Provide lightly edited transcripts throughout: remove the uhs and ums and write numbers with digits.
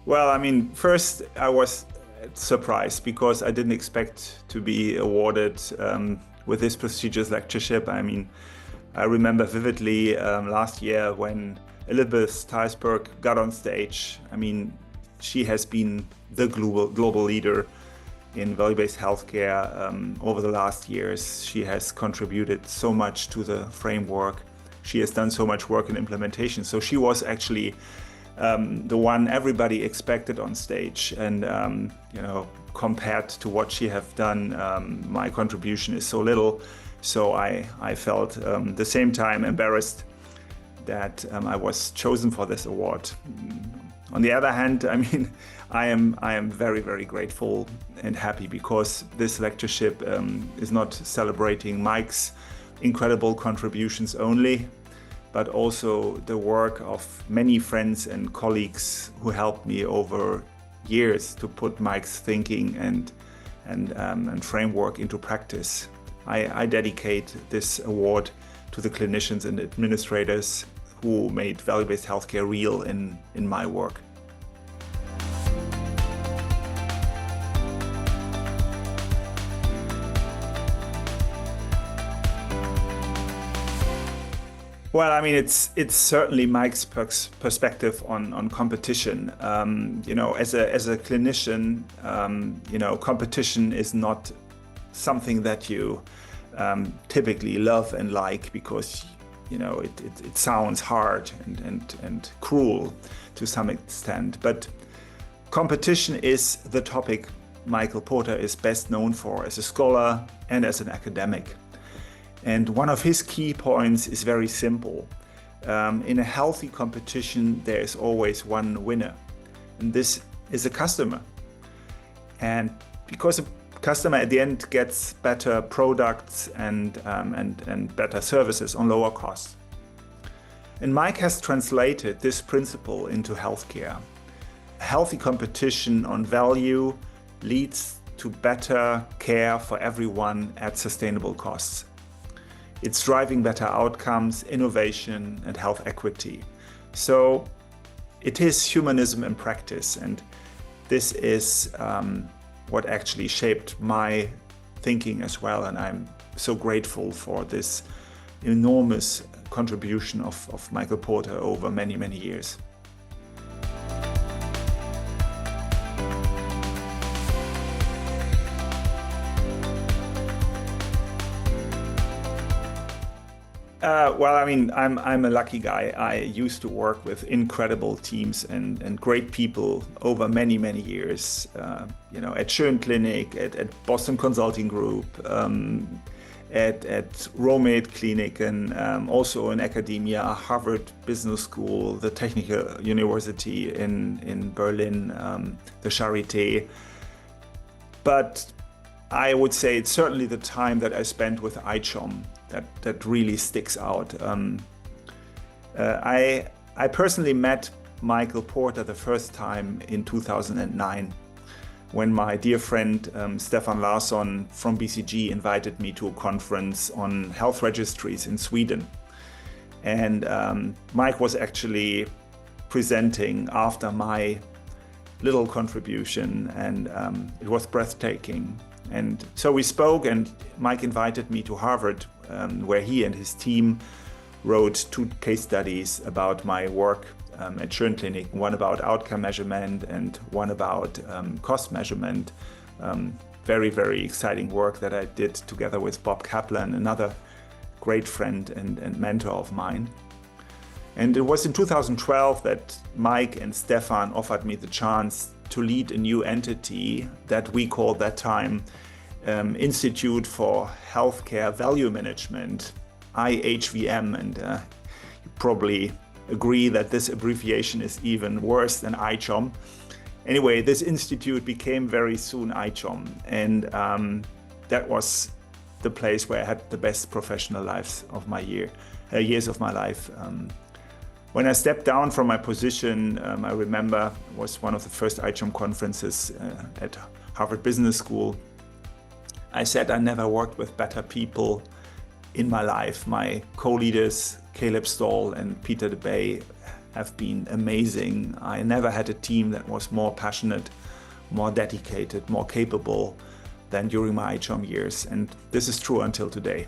Well, I mean, first I was surprised because I didn't expect to be awarded with this prestigious lectureship. I mean, I remember vividly last year when Elizabeth Theisberg got on stage. I mean, she has been the global leader in value-based healthcare over the last years. She has contributed so much to the framework. She has done so much work in implementation. So she was actually the one everybody expected on stage. And, you know, compared to what she have done, my contribution is so little. So I felt the same time embarrassed that I was chosen for this award. On the other hand, I mean, I am very, very grateful and happy because this lectureship is not celebrating Mike's incredible contributions only, but also the work of many friends and colleagues who helped me over years to put Mike's thinking and framework into practice. I dedicate this award to the clinicians and administrators who made value-based healthcare real in my work. Well, I mean, it's certainly Mike's perspective on competition. You know, as a clinician, you know, competition is not something that you typically love and like because, you know, it sounds hard and cruel to some extent. But competition is the topic Michael Porter is best known for as a scholar and as an academic. And one of his key points is very simple. In a healthy competition, there is always one winner, and this is a customer. And because a customer at the end gets better products and better services on lower costs. And Mike has translated this principle into healthcare. A healthy competition on value leads to better care for everyone at sustainable costs. It's driving better outcomes, innovation, and health equity. So it is humanism in practice, and this is what actually shaped my thinking as well. And I'm so grateful for this enormous contribution of Michael Porter over many, many years. Well, I mean, I'm a lucky guy. I used to work with incredible teams and great people over many, many years. You know, at Schön Clinic, at Boston Consulting Group, at Romade Clinic, and also in academia, Harvard Business School, the Technical University in Berlin, the Charité. But I would say it's certainly the time that I spent with ICHOM that really sticks out. I personally met Michael Porter the first time in 2009 when my dear friend Stefan Larsson from BCG invited me to a conference on health registries in Sweden. And Mike was actually presenting after my little contribution, and it was breathtaking. And so we spoke, and Mike invited me to Harvard, where he and his team wrote 2 case studies about my work at Schön Clinic, one about outcome measurement and one about cost measurement. Very, very exciting work that I did together with Bob Kaplan, another great friend and mentor of mine. And it was in 2012 that Mike and Stefan offered me the chance to lead a new entity that we called that time Institute for Healthcare Value Management, IHVM, and you probably agree that this abbreviation is even worse than ICHOM. Anyway, this institute became very soon ICHOM, and that was the place where I had the best professional years of my life. When I stepped down from my position, I remember it was one of the first ICHOM conferences at Harvard Business School. I said I never worked with better people in my life. My co-leaders, Caleb Stoll and Peter DeBay, have been amazing. I never had a team that was more passionate, more dedicated, more capable than during my ICHOM years. And this is true until today.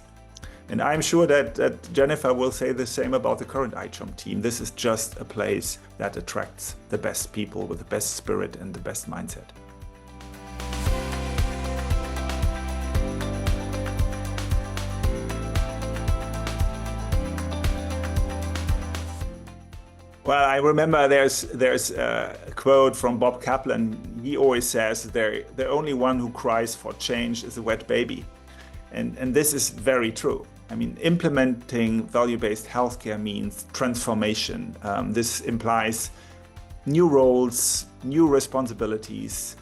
And I'm sure that Jennifer will say the same about the current ICHOM team. This is just a place that attracts the best people with the best spirit and the best mindset. Well, I remember there's a quote from Bob Kaplan. He always says, the only one who cries for change is a wet baby. And this is very true. I mean, implementing value-based healthcare means transformation. This implies new roles, new responsibilities,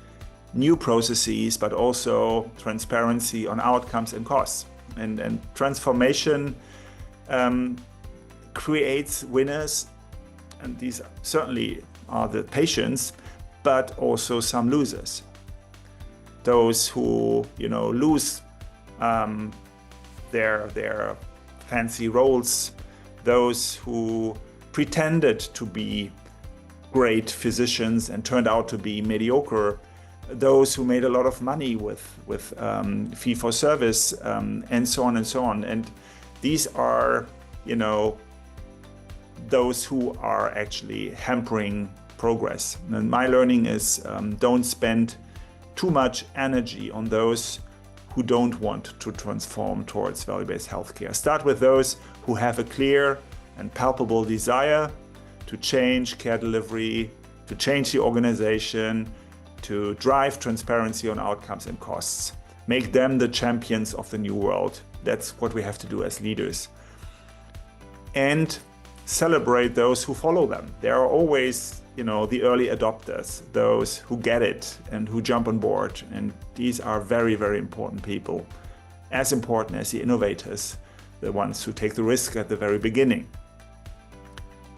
new processes, but also transparency on outcomes and costs. And transformation creates winners, and these certainly are the patients, but also some losers. Those who, lose their fancy roles, those who pretended to be great physicians and turned out to be mediocre, those who made a lot of money with fee-for-service, and so on and so on. And these are, those who are actually hampering progress. And my learning is don't spend too much energy on those who don't want to transform towards value-based healthcare. Start with those who have a clear and palpable desire to change care delivery, to change the organization, to drive transparency on outcomes and costs. Make them the champions of the new world. That's what we have to do as leaders. And celebrate those who follow them. There are always, the early adopters, those who get it and who jump on board. And these are very, very important people, as important as the innovators, the ones who take the risk at the very beginning.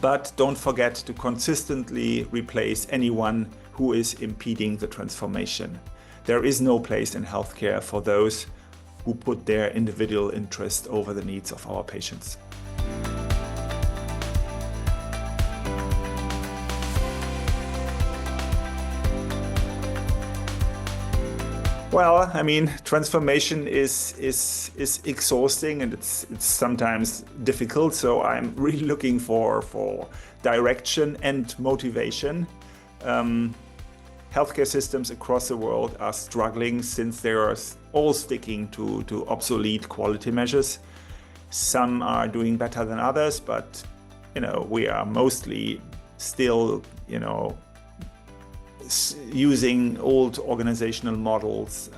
But don't forget to consistently replace anyone who is impeding the transformation. There is no place in healthcare for those who put their individual interest over the needs of our patients. Well, I mean, transformation is exhausting, and it's sometimes difficult. So I'm really looking for direction and motivation. Healthcare systems across the world are struggling since they are all sticking to obsolete quality measures. Some are doing better than others, but we are mostly still using old organizational models,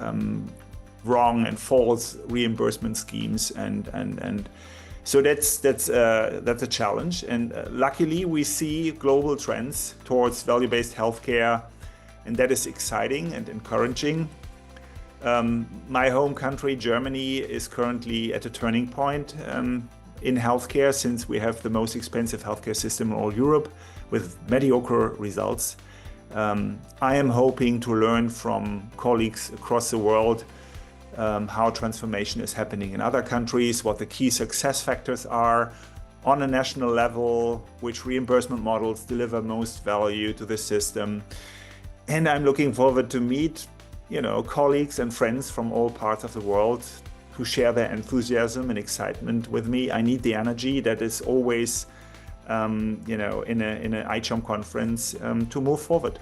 wrong and false reimbursement schemes, and so that's a challenge. And luckily, we see global trends towards value-based healthcare, and that is exciting and encouraging. My home country, Germany, is currently at a turning point in healthcare, since we have the most expensive healthcare system in all Europe with mediocre results. I am hoping to learn from colleagues across the world how transformation is happening in other countries, what the key success factors are on a national level, which reimbursement models deliver most value to the system. And I'm looking forward to meet, colleagues and friends from all parts of the world who share their enthusiasm and excitement with me. I need the energy that is always in an ICHOM conference to move forward.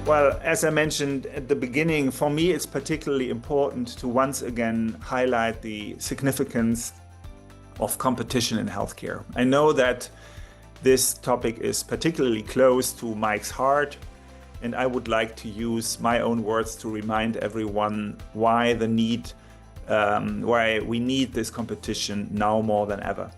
Well, as I mentioned at the beginning, for me it's particularly important to once again highlight the significance of competition in healthcare. I know that this topic is particularly close to Mike's heart, and I would like to use my own words to remind everyone why we need this competition now more than ever.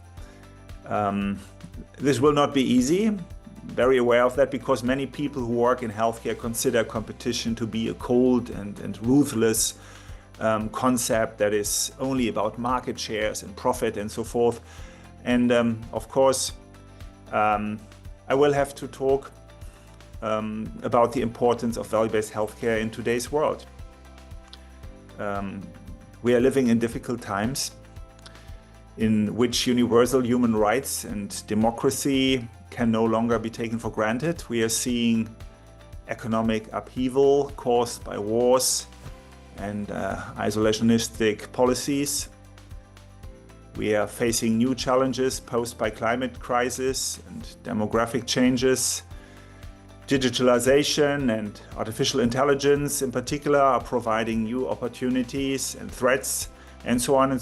This will not be easy. Very aware of that, because many people who work in healthcare consider competition to be a cold and ruthless concept that is only about market shares and profit and so forth. And of course, I will have to talk about the importance of value-based healthcare in today's world. we are living in difficult times in which universal human rights and democracy can no longer be taken for granted. We are seeing economic upheaval caused by wars and isolationistic policies. We are facing new challenges posed by climate crisis and demographic changes. Digitalization and artificial intelligence in particular are providing new opportunities and threats and so on.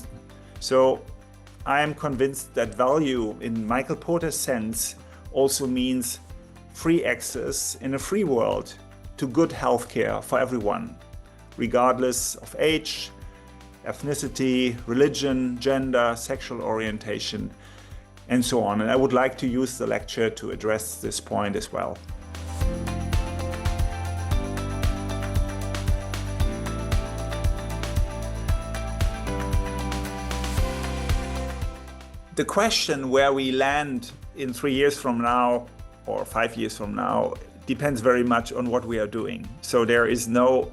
So I am convinced that value in Michael Porter's sense also means free access in a free world to good healthcare for everyone, regardless of age, ethnicity, religion, gender, sexual orientation, and so on. And I would like to use the lecture to address this point as well. The question where we land in 3 years from now or 5 years from now depends very much on what we are doing. So there is no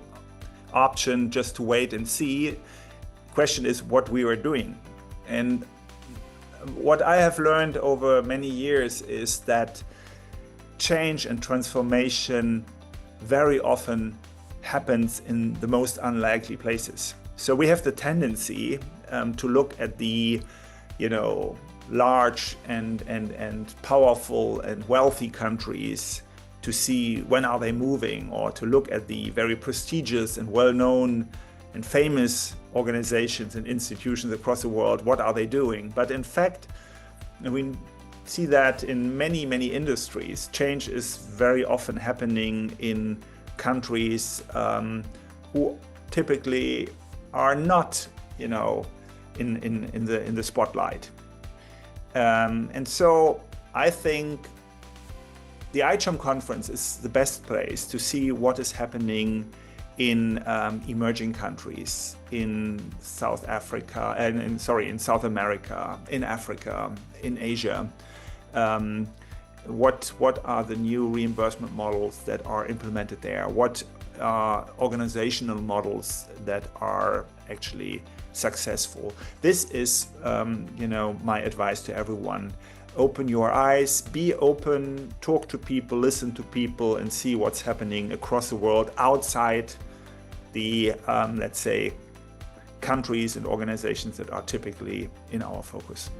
option just to wait and see. The question is what we are doing. And what I have learned over many years is that change and transformation very often happens in the most unlikely places. So we have the tendency to look at the large and powerful and wealthy countries to see when are they moving, or to look at the very prestigious and well-known and famous organizations and institutions across the world, what are they doing? But in fact, we see that in many industries, change is very often happening in countries who typically are not, in the spotlight. And so I think the ICHOM conference is the best place to see what is happening in emerging countries, in South Africa, in South America, in Africa, in Asia. What are the new reimbursement models that are implemented there? What are organizational models that are actually successful? This is, my advice to everyone. Open your eyes, be open, talk to people, listen to people, and see what's happening across the world outside the, let's say, countries and organizations that are typically in our focus.